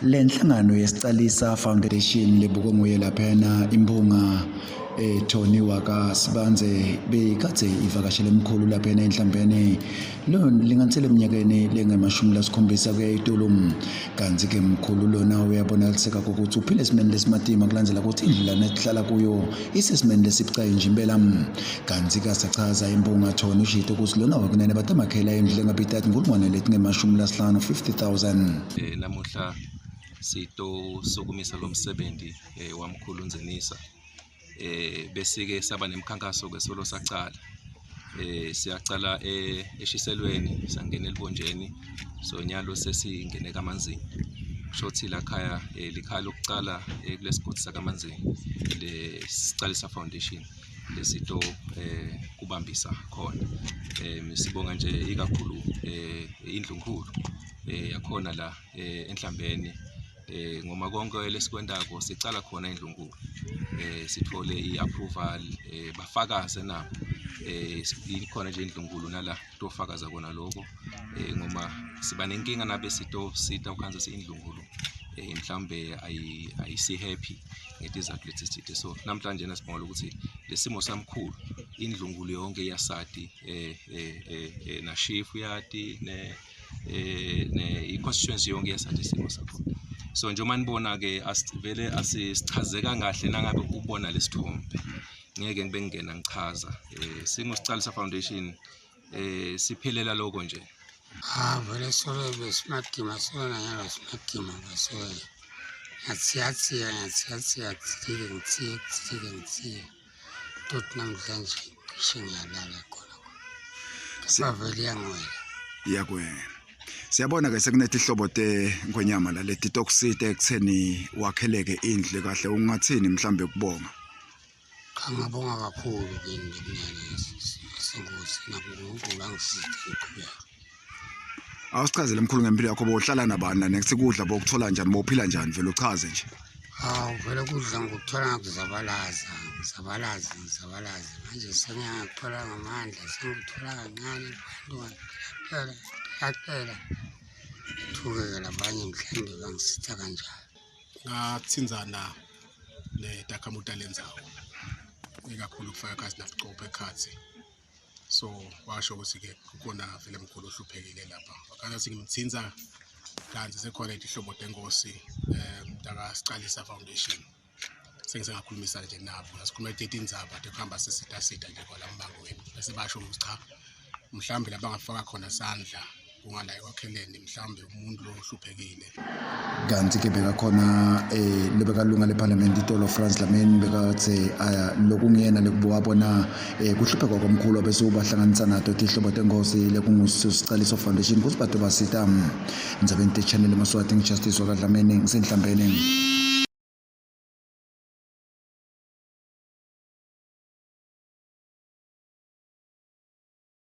Le nhlangano yesicalisa foundation lebuko nguye laphana imbunga Tony waka Sibanze bekade ivakashele emkhulu laphana eNhlambeni lo linganisele eminyakeni lenge-17 kuya eTolum kanti ke mkhulu lona uyabonakaliseka ukuthi uphile esimeni lesimatima kulandela ukuthi indlela nehlala kuyo isesimeni lesibucayi nje impela kanti ke sachaza imbunga Tony ushito ukuthi lona wakunene batamakhela endlela engabitati ngolungwane lethi nge-50,000 50,000 namuhla sito sokumisa lo msebenzi wamkhulu unzenisa bese-ke saba nemikhankaso ke solo sacala siyacala eshiselweni sangena elibonjeni so nyalo sesingene kaManzini shothi la khaya likhaya lokucala kulesigodi sakaManzini le Sicalisa Foundation lesito kubambisa khona sibonga nje ikakhulu indlunkulu yakhona la Nhlambeni ngoma konke lesikwendako sicala khona indlunkulu sithole iapproval bafakaze nabo ikhona nje indlunkulu nala tofakaza kona lokho ngoma siba nenkinga nabe sita ukhanza seindlunkulu mhlambe ayisi happy ngetizathu letsithithe so namhlanje nasibonga ukuthi lesimo samkhulu indlunkulu yonke yasati na chief yati ne i-constituency yonke yasati isimo sakho so njengoba nibona ke asivele asichazeka kahle nangabe ubona lesithombe ngeke ngibe ngena ngichaza singuSicalisa Foundation siphelela lokho nje vele solo besimadima sona nyalo simadima basole ngiyatsiya tot namhlanje ngisho ngiyalala khona sivele yangwela yakwena siyabona ke sekunethi ihlobo ngonyama la leti tokusite ekutheni wakheleke indle kahle ungathini mhlambe kubonga ngabonga kakhulu kimi sengosi nakuNkulunkulu angisize iqhubeka awusichazele mkhulu ngempilo yakho bohlala nabani nekuthi kudla bokuthola njani bophila njani vele uchaze nje vele kudla ngokuthola ngokuzabalaza manje sengiyathola ngamandla sengithola kancane phela thukela labanye mhlambe bangisitha kanjalo ngathinzana nedakamuta lenzawo ikakhulu kufaka kazi nabucopho ekhathi so washo ukuthi ke kukhona vele mkhulu ohluphekile lapha wakana singimthinza kanti sekhona ihlobo tenkosi mntaka Sicalisa Foundation sengisengakhulumisa nje nabo asikhuluma indzaba kuhamba sesita nje kwalamangweni bese basho ukuthi cha mhlambe labangafaka khona sandla kungala ekwakheleni mhlambe umuntu lo ohluphekile kanti ke beka khona lebekalunga leParliament iTolo France Nhlambeni bekathi lokungiyena lekubuka bona kuhlupheka komkhulu bese ubahlanganisa nato ihlobo tenkosi lekunguSicalisa Foundation kuthi batho basita Nhlambeni channel eMswati ngijustice waKaDlamini ngisenhlambeni